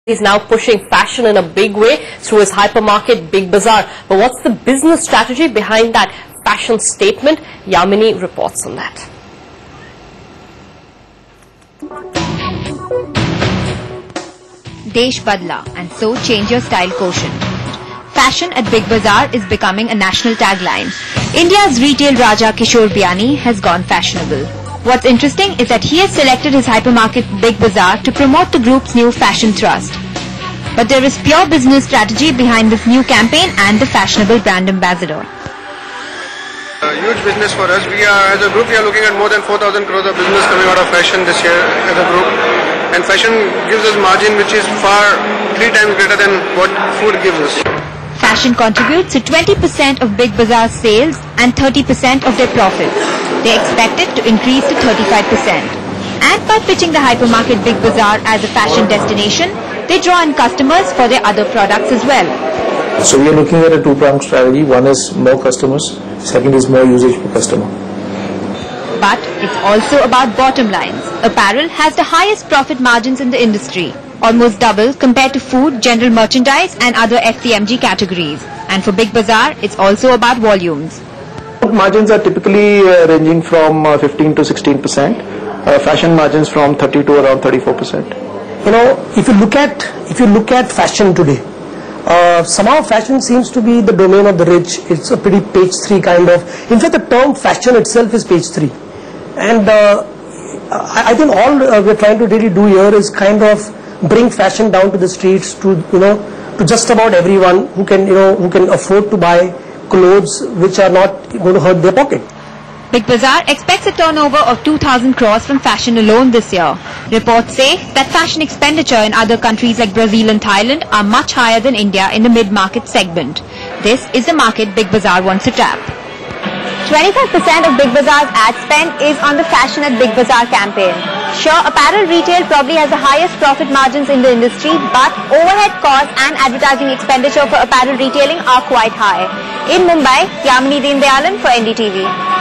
He's now pushing fashion in a big way through his hypermarket Big Bazaar. But what's the business strategy behind that fashion statement? Yamini reports on that. Desh Badla, and so change your style quotient. Fashion at Big Bazaar is becoming a national tagline. India's retail Raja Kishore Biyani has gone fashionable. What's interesting is that he has selected his hypermarket Big Bazaar to promote the group's new fashion thrust. But there is pure business strategy behind this new campaign and the fashionable brand ambassador. A huge business for us. As a group, we are looking at more than 4,000 crores of business coming out of fashion this year as a group. And fashion gives us margin which is far 3 times greater than what food gives us. Fashion contributes to 20% of Big Bazaar's sales and 30% of their profits. They expect it to increase to 35%. And by pitching the hypermarket Big Bazaar as a fashion destination, they draw in customers for their other products as well. So we are looking at a two-pronged strategy. One is more customers, second is more usage per customer. But it's also about bottom lines. Apparel has the highest profit margins in the industry, almost double compared to food, general merchandise and other FMCG categories. And for Big Bazaar, it's also about volumes. Margins are typically ranging from 15 to 16%. Fashion margins from 30 to around 34%. You know, if you look at fashion today, somehow fashion seems to be the domain of the rich. It's a pretty page 3 kind of. In fact, the term fashion itself is page 3. And I think all we're trying to really do here is kind of bring fashion down to the streets to just about everyone who can afford to buy clothes which are not going to hurt their pocket. Big Bazaar expects a turnover of 2,000 crores from fashion alone this year. Reports say that fashion expenditure in other countries like Brazil and Thailand are much higher than India in the mid-market segment. This is the market Big Bazaar wants to tap. 25% of Big Bazaar's ad spend is on the Fashion at Big Bazaar campaign. Sure, apparel retail probably has the highest profit margins in the industry, but overhead costs and advertising expenditure for apparel retailing are quite high. In Mumbai, Yamini Deendayalan for NDTV.